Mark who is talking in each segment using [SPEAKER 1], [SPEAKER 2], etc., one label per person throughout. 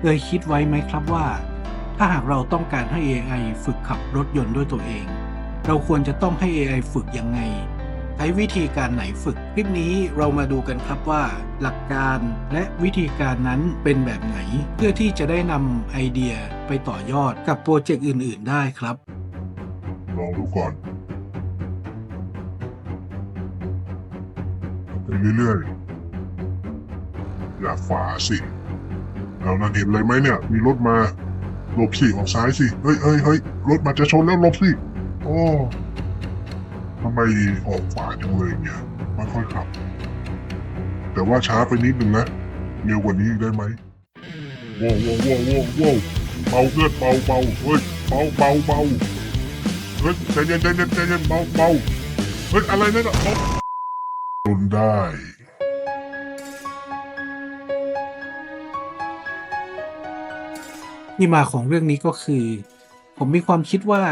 [SPEAKER 1] เคยคิดไว้ไหมครับว่าถ้าหากเราต้องการให้ AI ฝึกขับรถยนต์ด้วยตัวเองเราควรจะต้องให้ AI ฝึกยังไงใช้วิธีการไหนฝึกคลิปนี้เรามาดูกันครับว่าหลักการและวิธีการนั้นเป็นแบบไหนเพื่อที่จะได้นำไอเดียไปต่อยอดกับโปรเจกต์อื่นๆได้ครับ
[SPEAKER 2] ลองดูก่อนไปเรื่อยๆอย่าฝาสิเอานั่นเห็นอะไรไหมเนี่ยมีรถมาหลบสิออกซ้ายสิเฮ้ยรถมาจะชนแล้วหลบสิโอ้ทำไมออกขวาจังเลยเนี่ยไม่ค่อยขับแต่ว่าช้าไปนิดนึงนะเร็วกว่านี้ได้ไหมว้าวเบาเพื่อนเบาเฮ้ยเบาเฮ้ยใจเย็นเบาเฮ้ยอะไรเนี่ยเบาทนได้
[SPEAKER 1] ที่มาของเรื่องนี้ก็คือผมมีความคิดว่า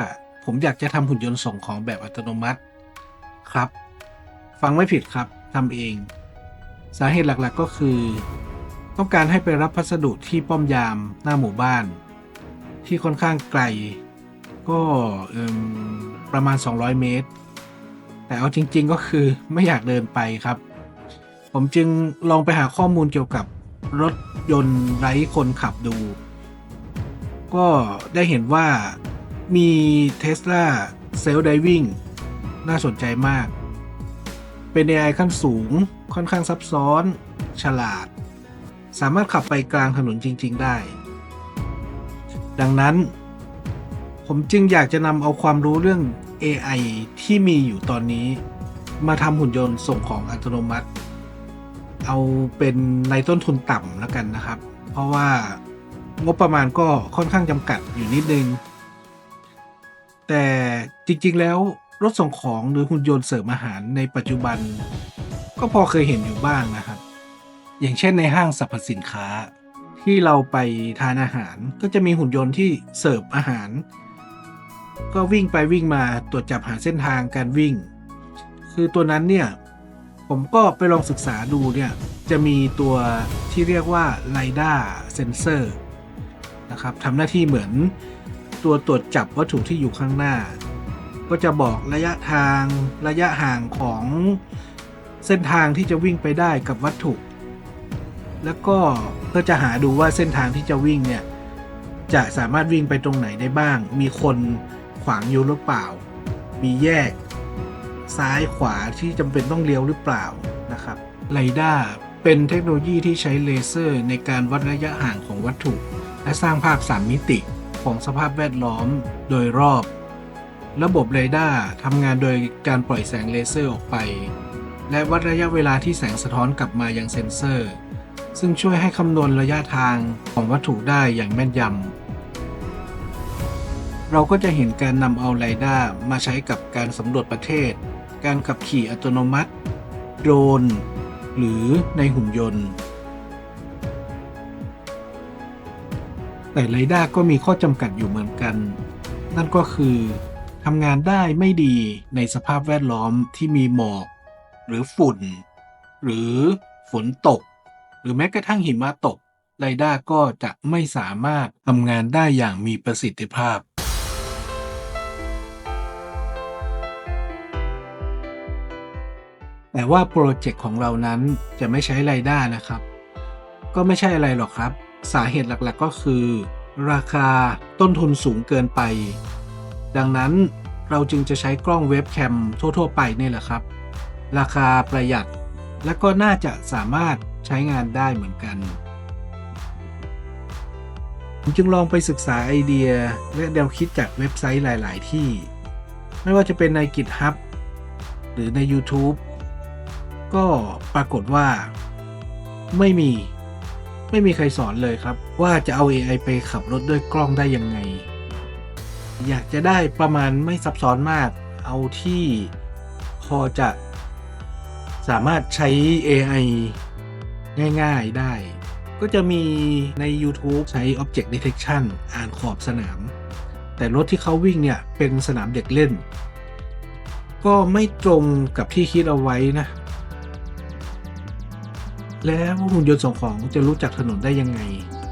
[SPEAKER 1] ผมอยากจะทำหุ่นยนต์ส่งของแบบอัตโนมัติครับฟังไม่ผิดครับทำเองสาเหตุหลักๆก็คือต้องการให้ไปรับพัสดุที่ป้อมยามหน้าหมู่บ้านที่ค่อนข้างไกลก็ประมาณ200เมตรแต่เอาจริงๆก็คือไม่อยากเดินไปครับผมจึงลองไปหาข้อมูลเกี่ยวกับรถยนต์ไร้คนขับดูก็ได้เห็นว่ามี Tesla Self Driving น่าสนใจมากเป็น AI ขั้นสูงค่อนข้างซับซ้อนฉลาดสามารถขับไปกลางถนนจริงๆได้ดังนั้นผมจึงอยากจะนำเอาความรู้เรื่อง AI ที่มีอยู่ตอนนี้มาทำหุ่นยนต์ส่งของอัตโนมัติเอาเป็นในต้นทุนต่ำแล้วกันนะครับเพราะว่างบประมาณก็ค่อนข้างจำกัดอยู่นิดนึงแต่จริงๆแล้วรถส่งของหรือหุ่นยนต์เสิร์ฟอาหารในปัจจุบันก็พอเคยเห็นอยู่บ้างนะครับอย่างเช่นในห้างสรรพสินค้าที่เราไปทานอาหารก็จะมีหุ่นยนต์ที่เสิร์ฟอาหารก็วิ่งไปวิ่งมาตรวจจับหาเส้นทางการวิ่งคือตัวนั้นเนี่ยผมก็ไปลองศึกษาดูเนี่ยจะมีตัวที่เรียกว่า LiDAR Sensor นะครับทำหน้าที่เหมือนตัวตรวจจับวัตถุที่อยู่ข้างหน้าก็จะบอกระยะทางระยะห่างของเส้นทางที่จะวิ่งไปได้กับวัตถุแล้วก็เพื่อจะหาดูว่าเส้นทางที่จะวิ่งเนี่ยจะสามารถวิ่งไปตรงไหนได้บ้างมีคนขวางอยู่หรือเปล่ามีแยกซ้ายขวาที่จำเป็นต้องเลี้ยวหรือเปล่านะครับไรด้าเป็นเทคโนโลยีที่ใช้เลเซอร์ในการวัดระยะห่างของวัตถุและสร้างภาพ3มิติของสภาพแวดล้อมโดยรอบระบบเรดาร์ทำงานโดยการปล่อยแสงเลเซอร์ออกไปและวัดระยะเวลาที่แสงสะท้อนกลับมายังเซ็นเซอร์ซึ่งช่วยให้คำนวณระยะทางของวัตถุได้อย่างแม่นยำเราก็จะเห็นการนำเอาเรดาร์มาใช้กับการสำรวจประเทศการขับขี่อัตโนมัติโดรนหรือในหุ่นยนต์แต่เรดาร์ก็มีข้อจำกัดอยู่เหมือนกันนั่นก็คือทำงานได้ไม่ดีในสภาพแวดล้อมที่มีหมอกหรือฝุ่นหรือฝนตกหรือแม้กระทั่งหิมะตกเรดาร์ก็จะไม่สามารถทำงานได้อย่างมีประสิทธิภาพแต่ว่าโปรเจกต์ของเรานั้นจะไม่ใช้เรดาร์นะครับก็ไม่ใช่อะไรหรอกครับสาเหตุหลักๆก็คือราคาต้นทุนสูงเกินไปดังนั้นเราจึงจะใช้กล้องเว็บแคมทั่วๆไปนี่แหละครับราคาประหยัดและก็น่าจะสามารถใช้งานได้เหมือนกันผมจึงลองไปศึกษาไอเดียและแนวคิดจากเว็บไซต์หลายๆที่ไม่ว่าจะเป็นใน GitHub หรือใน YouTube ก็ปรากฏว่าไม่มีใครสอนเลยครับว่าจะเอา AI ไปขับรถด้วยกล้องได้ยังไงอยากจะได้ประมาณไม่ซับซ้อนมากเอาที่พอจะสามารถใช้ AI ง่ายๆได้ก็จะมีใน YouTube ใช้ Object Detection อ่านขอบสนามแต่รถที่เขาวิ่งเนี่ยเป็นสนามเด็กเล่นก็ไม่ตรงกับที่คิดเอาไว้นะแล้วหุ่นยนต์ส่งของจะรู้จักถนนได้ยังไง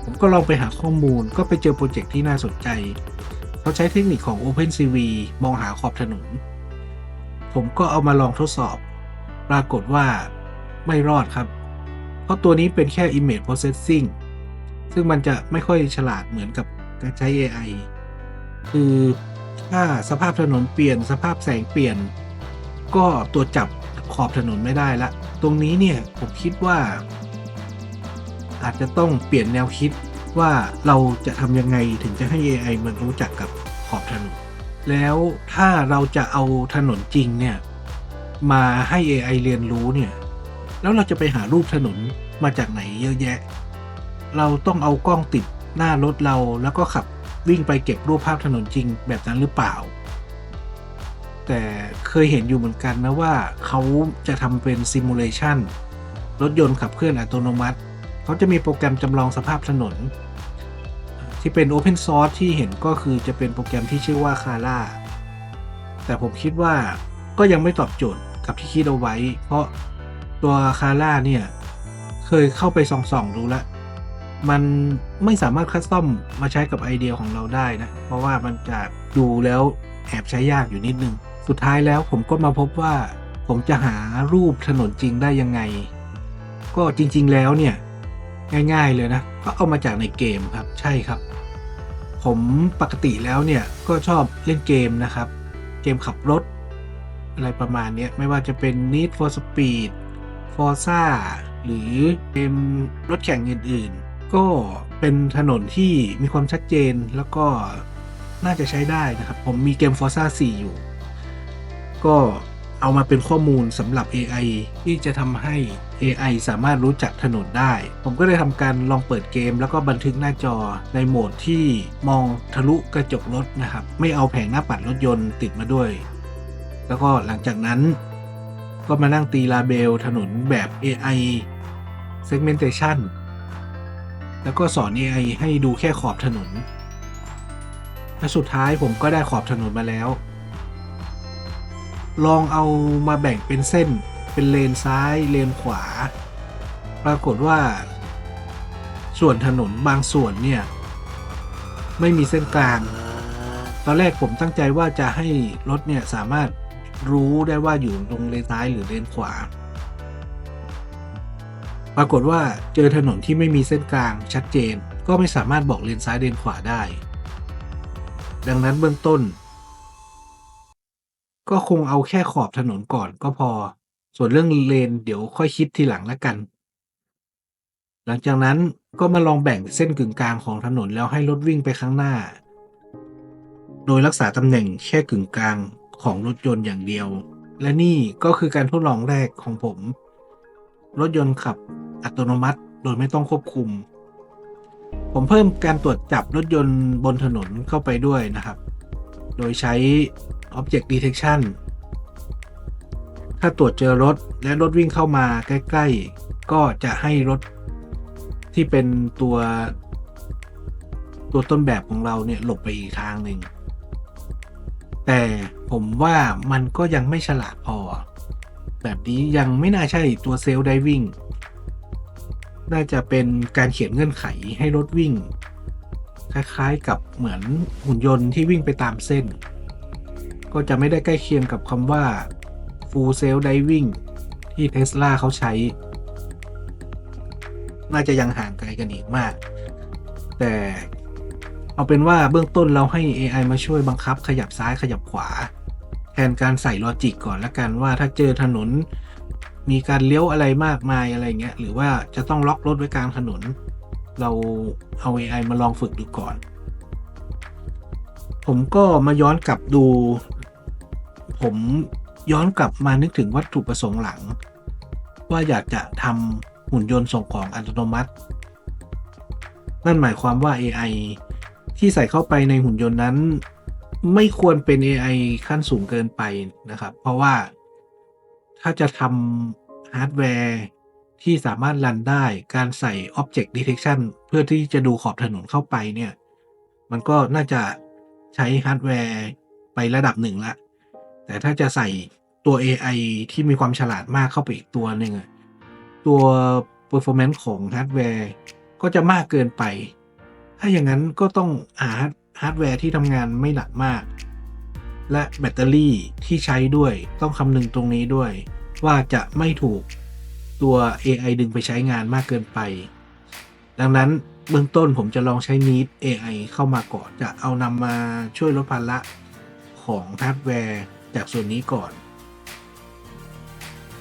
[SPEAKER 1] ผ ผมก็ลองไปหาข้อมูลก็ไปเจอโปรเจกต์ที่น่าสนใจเขาใช้เทคนิคของ OpenCV มองหาขอบถนนผมก็เอามาลองทดสอบปรากฏว่าไม่รอดครับเพราะตัวนี้เป็นแค่ Image Processing ซึ่งมันจะไม่ค่อยฉลาดเหมือนกับการใช้ AI คือถ้าสภาพถนนเปลี่ยนสภาพแสงเปลี่ยนก็ตัวจับขอบถนนไม่ได้ละตรงนี้เนี่ยผมคิดว่าอาจจะต้องเปลี่ยนแนวคิดว่าเราจะทำยังไงถึงจะให้ AI มันรู้จักกับขอบถนนแล้วถ้าเราจะเอาถนนจริงเนี่ยมาให้ AI เรียนรู้เนี่ยแล้วเราจะไปหารูปถนนมาจากไหนเยอะแยะเราต้องเอากล้องติดหน้ารถเราแล้วก็ขับวิ่งไปเก็บรูปภาพถนนจริงแบบนั้นหรือเปล่าแต่เคยเห็นอยู่เหมือนกันนะว่าเขาจะทำเป็นซิมูเลชันรถยนต์ขับเคลื่อนอัตโนมัติเขาจะมีโปรแกรมจำลองสภาพถนนที่เป็น Open Source ที่เห็นก็คือจะเป็นโปรแกรมที่ชื่อว่า Kara แต่ผมคิดว่าก็ยังไม่ตอบโจทย์กับที่คิดเอาไว้เพราะตัว Kara เนี่ยเคยเข้าไปส่องดูแล้วมันไม่สามารถคัสตอมมาใช้กับไอเดียของเราได้นะเพราะว่ามันจะดูแล้วแอบใช้ยากอยู่นิดนึงสุดท้ายแล้วผมก็มาพบว่าผมจะหารูปถนนจริงได้ยังไงก็จริงๆแล้วเนี่ยง่ายๆเลยนะก็เอามาจากในเกมครับใช่ครับผมปกติแล้วเนี่ยก็ชอบเล่นเกมนะครับเกมขับรถอะไรประมาณนี้ไม่ว่าจะเป็น Need for Speed Forza หรือเกมรถแข่งอื่นๆก็เป็นถนนที่มีความชัดเจนแล้วก็น่าจะใช้ได้นะครับผมมีเกม Forza 4 อยู่ก็เอามาเป็นข้อมูลสำหรับ AI ที่จะทำให้ AI สามารถรู้จักถนนได้ผมก็เลยทำการลองเปิดเกมแล้วก็บันทึกหน้าจอในโหมดที่มองทะลุกระจกรถนะครับไม่เอาแผงหน้าปัดรถยนต์ติดมาด้วยแล้วก็หลังจากนั้นก็มานั่งตีลาเบลถนนแบบ AI segmentation แล้วก็สอน AI ให้ดูแค่ขอบถนนและสุดท้ายผมก็ได้ขอบถนนมาแล้วลองเอามาแบ่งเป็นเส้นเป็นเลนซ้ายเลนขวาปรากฏว่าส่วนถนนบางส่วนเนี่ยไม่มีเส้นกลางตอนแรกผมตั้งใจว่าจะให้รถเนี่ยสามารถรู้ได้ว่าอยู่ตรงเลนซ้ายหรือเลนขวาปรากฏว่าเจอถนนที่ไม่มีเส้นกลางชัดเจนก็ไม่สามารถบอกเลนซ้ายเลนขวาได้ดังนั้นเบื้องต้นก็คงเอาแค่ขอบถนนก่อนก็พอส่วนเรื่องเลนเดี๋ยวค่อยคิดทีหลังแล้วกันหลังจากนั้นก็มาลองแบ่งเส้นกึ่งกลางของถนนแล้วให้รถวิ่งไปข้างหน้าโดยรักษาตำแหน่งแค่กึ่งกลางของรถยนต์อย่างเดียวและนี่ก็คือการทดลองแรกของผมรถยนต์ขับอัตโนมัติโดยไม่ต้องควบคุมผมเพิ่มการตรวจจับรถยนต์บนถนนเข้าไปด้วยนะครับโดยใช้ Object Detection ถ้าตรวจเจอรถและรถวิ่งเข้ามาใกล้ๆก็จะให้รถที่เป็นตัวต้นแบบของเราเนี่ยหลบไปอีกทางหนึ่งแต่ผมว่ามันก็ยังไม่ฉลาดพอแบบนี้ยังไม่น่าใช่ตัวเซลล์ไดวิ่งน่าจะเป็นการเขียนเงื่อนไขให้รถวิ่งคล้ายๆกับเหมือนหุ่นยนต์ที่วิ่งไปตามเส้นก็จะไม่ได้ใกล้เคียงกับคำว่า Full Self Driving ที่ Tesla เขาใช้น่าจะยังห่างไกลกันอีกมากแต่เอาเป็นว่าเบื้องต้นเราให้ AI มาช่วยบังคับขยับซ้ายขยับขวาแทนการใส่ลอจิกก่อนละกันว่าถ้าเจอถนนมีการเลี้ยวอะไรมากมายอะไรเงี้ยหรือว่าจะต้องล็อกรถไว้กลางถนนเราเอา AI มาลองฝึกดูก่อนผมก็มาย้อนกลับดูผมย้อนกลับมานึกถึงวัตถุประสงค์หลังว่าอยากจะทำหุ่นยนต์ส่งของอัตโนมัตินั่นหมายความว่า AI ที่ใส่เข้าไปในหุ่นยนต์นั้นไม่ควรเป็น AI ขั้นสูงเกินไปนะครับเพราะว่าถ้าจะทำฮาร์ดแวร์ที่สามารถรันได้การใส่ Object Detection เพื่อที่จะดูขอบถนนเข้าไปเนี่ยมันก็น่าจะใช้ฮาร์ดแวร์ไประดับหนึ่งละแต่ถ้าจะใส่ตัว AI ที่มีความฉลาดมากเข้าไปอีกตัวหนึ่งตัว performance ของฮาร์ดแวร์ก็จะมากเกินไป ถ้าอย่างนั้นก็ต้องหาฮาร์ดแวร์ที่ทำงานไม่หนักมาก และแบตเตอรี่ที่ใช้ด้วยต้องคำนึงตรงนี้ด้วย ว่าจะไม่ถูกตัว AI ดึงไปใช้งานมากเกินไป ดังนั้นเบื้องต้นผมจะลองใช้ Neat AI เข้ามาก่อน จะเอานำมาช่วยลดภาระของฮาร์ดแวร์จากส่วนนี้ก่อน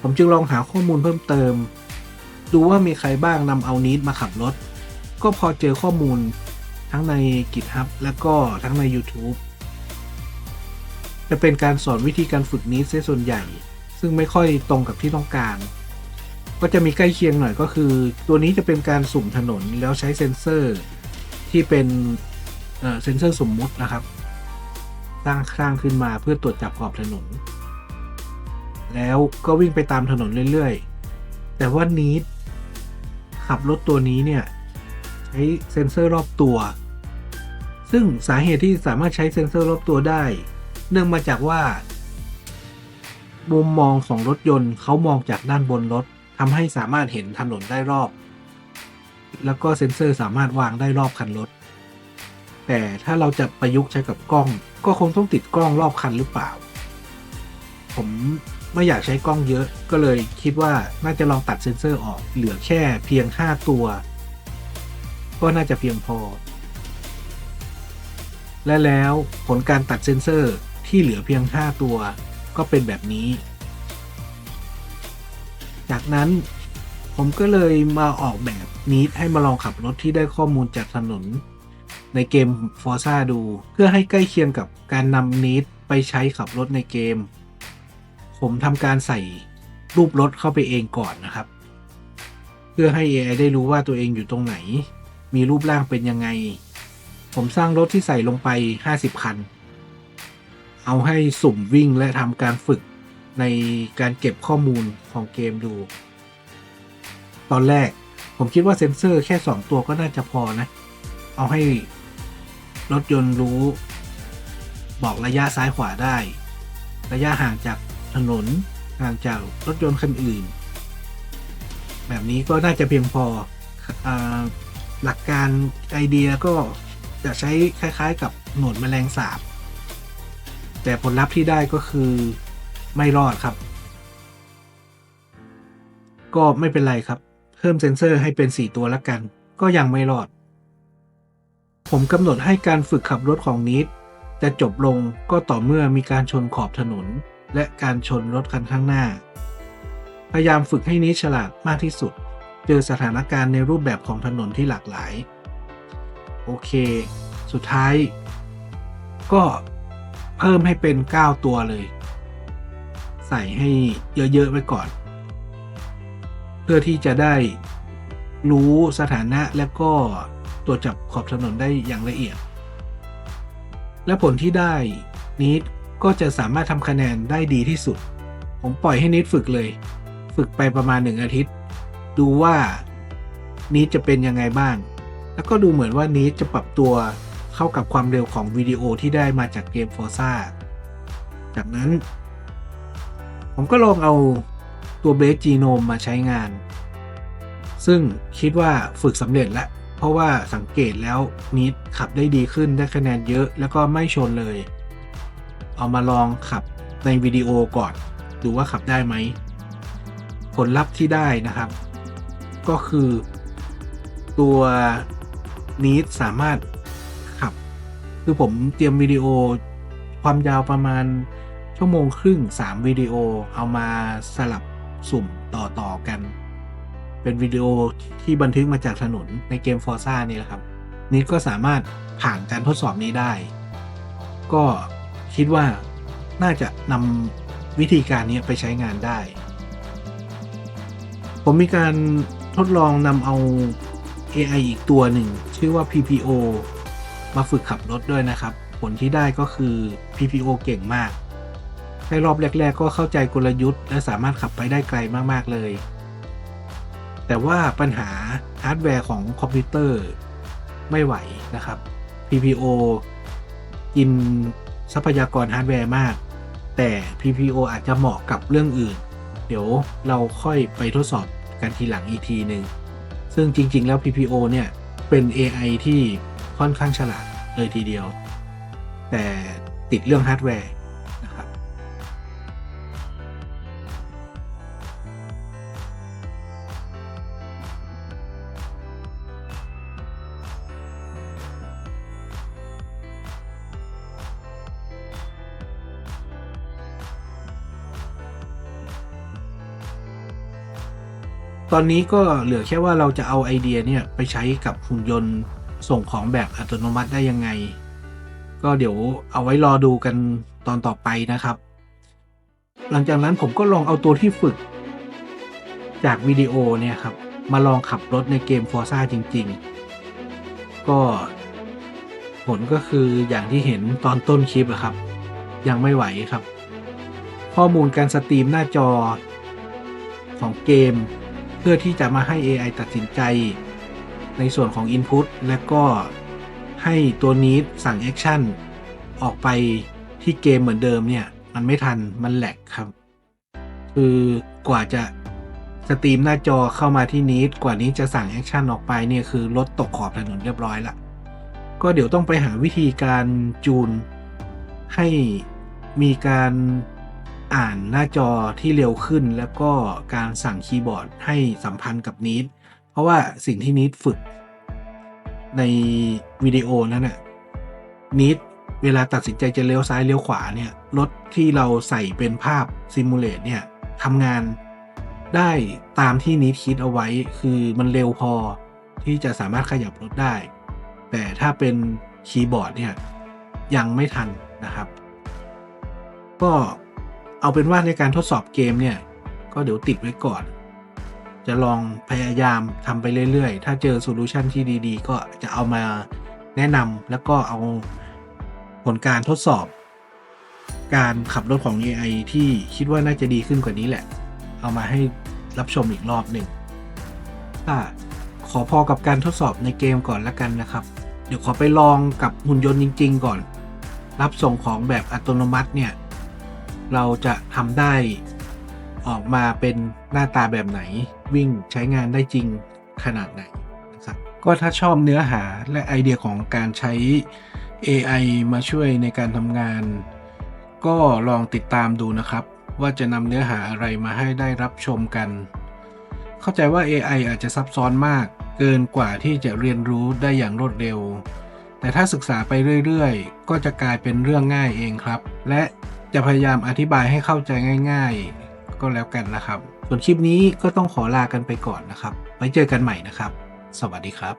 [SPEAKER 1] ผมจึงลองหาข้อมูลเพิ่มเติม ดูว่ามีใครบ้างนำเอา Neat มาขับรถ ก็พอเจอข้อมูลทั้งใน GitHub และก็ทั้งใน YouTube จะเป็นการสอนวิธีการฝึก Neat เสียส่วนใหญ่ ซึ่งไม่ค่อยตรงกับที่ต้องการ ก็จะมีใกล้เคียงหน่อยก็คือตัวนี้จะเป็นการสุ่มถนนแล้วใช้เซ็นเซอร์ที่เป็นเซ็นเซอร์สมมุตินะครับสร้างขึ้นมาเพื่อตรวจจับขอบถนน แล้วก็วิ่งไปตามถนนเรื่อยๆแต่ว่าNeatขับรถตัวนี้เนี่ยใช้เซ็นเซอร์รอบตัวซึ่งสาเหตุที่สามารถใช้เซ็นเซอร์รอบตัวได้เนื่องมาจากว่ามุมมองของรถยนต์เขามองจากด้านบนรถทำให้สามารถเห็นถนนได้รอบแล้วก็เซ็นเซอร์สามารถวางได้รอบคันรถแต่ถ้าเราจะประยุกต์ใช้กับกล้องก็คงต้องติดกล้องรอบคันหรือเปล่าผมไม่อยากใช้กล้องเยอะก็เลยคิดว่าน่าจะลองตัดเซ็นเซอร์ออกเหลือแค่เพียง5ตัวก็น่าจะเพียงพอและแล้วผลการตัดเซ็นเซอร์ที่เหลือเพียง5ตัวก็เป็นแบบนี้จากนั้นผมก็เลยมาออกแบบNeatให้มาลองขับรถที่ได้ข้อมูลจากถนนในเกม Forza ดูเพื่อให้ใกล้เคียงกับการนำNeatไปใช้ขับรถในเกมผมทำการใส่รูปรถเข้าไปเองก่อนนะครับเพื่อให้ AI ได้รู้ว่าตัวเองอยู่ตรงไหนมีรูปร่างเป็นยังไงผมสร้างรถที่ใส่ลงไป50คันเอาให้สุ่มวิ่งและทำการฝึกในการเก็บข้อมูลของเกมดูตอนแรกผมคิดว่าเซ็นเซอร์แค่2ตัวก็น่าจะพอนะเอาให้รถยนต์รู้บอกระยะซ้ายขวาได้ระยะห่างจากถนนห่างจากรถยนต์คันอื่นแบบนี้ก็น่าจะเพียงพอหลักการไอเดียก็จะใช้คล้ายๆกับหนวดแมลงสาบแต่ผลลัพธ์ที่ได้ก็คือไม่รอดครับก็ไม่เป็นไรครับเพิ่มเซ็นเซอร์ให้เป็น4ตัวแล้วกันก็ยังไม่รอดผมกำหนดให้การฝึกขับรถของNeatจะจบลงก็ต่อเมื่อมีการชนขอบถนนและการชนรถคันข้างหน้าพยายามฝึกให้Neatฉลาดมากที่สุดเจอสถานการณ์ในรูปแบบของถนนที่หลากหลายโอเคสุดท้ายก็เพิ่มให้เป็น9ตัวเลยใส่ให้เยอะๆไว้ก่อนเพื่อที่จะได้รู้สถานะและก็ตรวจจับขอบถนนได้อย่างละเอียดและผลที่ได้Neatก็จะสามารถทำคะแนนได้ดีที่สุดผมปล่อยให้Neatฝึกเลยฝึกไปประมาณ1อาทิตย์ดูว่าNeatจะเป็นยังไงบ้างแล้วก็ดูเหมือนว่าNeatจะปรับตัวเข้ากับความเร็วของวิดีโอที่ได้มาจากเกม Forza จากนั้นผมก็ลองเอาตัว Base Genome มาใช้งานซึ่งคิดว่าฝึกสำเร็จแล้วเพราะว่าสังเกตแล้วNeatขับได้ดีขึ้นได้คะแนนเยอะแล้วก็ไม่ชนเลยเอามาลองขับในวิดีโอก่อนดูว่าขับได้ไหมผลลัพธ์ที่ได้นะครับก็คือตัวNeatสามารถขับคือผมเตรียมวิดีโอความยาวประมาณ1.5 ชั่วโมง3วิดีโอเอามาสลับสุ่มต่อกันเป็นวิดีโอที่บันทึกมาจากถนนในเกม Forza นี่แหละครับNeatก็สามารถผ่านการทดสอบนี้ได้ก็คิดว่าน่าจะนำวิธีการนี้ไปใช้งานได้ผมมีการทดลองนำเอา AI อีกตัวหนึ่งชื่อว่า PPO มาฝึกขับรถด้วยนะครับผลที่ได้ก็คือ PPO เก่งมากในรอบแรกๆก็เข้าใจกลยุทธ์และสามารถขับไปได้ไกลมากๆเลยแต่ว่าปัญหาฮาร์ดแวร์ของคอมพิวเตอร์ไม่ไหวนะครับ PPO กินทรัพยากรฮาร์ดแวร์มากแต่ PPO อาจจะเหมาะกับเรื่องอื่นเดี๋ยวเราค่อยไปทดสอบกันทีหลังอีกทีหนึ่งซึ่งจริงๆแล้ว PPO เนี่ยเป็น AI ที่ ค่อนข้างฉลาดเลยทีเดียว แต่ติดเรื่องฮาร์ดแวร์นะครับ ตอนนี้ก็เหลือแค่ว่าเราจะเอาไอเดียเนี่ยไปใช้กับหุ่นยนต์ส่งของแบบอัตโนมัติได้ยังไง ก็เดี๋ยวเอาไว้รอดูกันตอนต่อไปนะครับ หลังจากนั้นผมก็ลองเอาตัวที่ฝึกจากวิดีโอเนี่ยครับมาลองขับรถในเกม Forza จริงๆ ก็ผลก็คืออย่างที่เห็นตอนต้นคลิปอะครับ ยังไม่ไหวครับ ข้อมูลการสตรีมหน้าจอของเกม เพื่อที่จะมาให้ AI ตัดสินใจในส่วนของ Input และก็ให้ตัวนี้สั่งแอคชั่นออกไปที่เกมเหมือนเดิมเนี่ย มันไม่ทันมันแหลกครับ คือกว่าจะสตรีมหน้าจอเข้ามาที่นี้กว่านี้จะสั่งแอคชั่นออกไปเนี่ยคือรถตกขอบถนนเรียบร้อยละก็เดี๋ยวต้องไปหาวิธีการจูนให้มีการอ่านหน้าจอที่เร็วขึ้นแล้วก็การสั่งคีย์บอร์ดให้สัมพันธ์กับนีดเพราะว่าสิ่งที่นีดฝึกในวิดีโอนั้นน่ะนีดเวลาตัดสินใจจะเลี้ยวซ้ายเลี้ยวขวาเนี่ยรถที่เราใส่เป็นภาพซิมูเลตเนี่ยทำงานได้ตามที่นีดคิดเอาไว้คือมันเร็วพอที่จะสามารถขยับรถได้แต่ถ้าเป็นคีย์บอร์ดเนี่ยยังไม่ทันนะครับก็เอาเป็นว่าในการทดสอบเกมเนี่ยก็เดี๋ยวติดไว้ก่อนจะลองพยายามทำไปเรื่อยๆถ้าเจอโซลูชันที่ดีๆก็จะเอามาแนะนำแล้วก็เอาผลการทดสอบการขับรถของ AI ที่คิดว่าน่าจะดีขึ้นกว่านี้แหละเอามาให้รับชมอีกรอบหนึ่งขอพอกับการทดสอบในเกมก่อนละกันนะครับเดี๋ยวขอไปลองกับหุ่นยนต์จริงๆก่อนรับส่งของแบบอัตโนมัติเนี่ยเราจะทำได้ออกมาเป็นหน้าตาแบบไหนวิ่งใช้งานได้จริงขนาดไหนนะครับก็ถ้าชอบเนื้อหาและไอเดียของการใช้ AI มาช่วยในการทำงานก็ลองติดตามดูนะครับว่าจะนำเนื้อหาอะไรมาให้ได้รับชมกันเข้าใจว่า AI อาจจะซับซ้อนมากเกินกว่าที่จะเรียนรู้ได้อย่างรวดเร็วแต่ถ้าศึกษาไปเรื่อยๆก็จะกลายเป็นเรื่องง่ายเองครับและจะพยายามอธิบายให้เข้าใจง่ายๆก็แล้วกันนะครับส่วนคลิปนี้ก็ต้องขอลากันไปก่อนนะครับไว้เจอกันใหม่นะครับสวัสดีครับ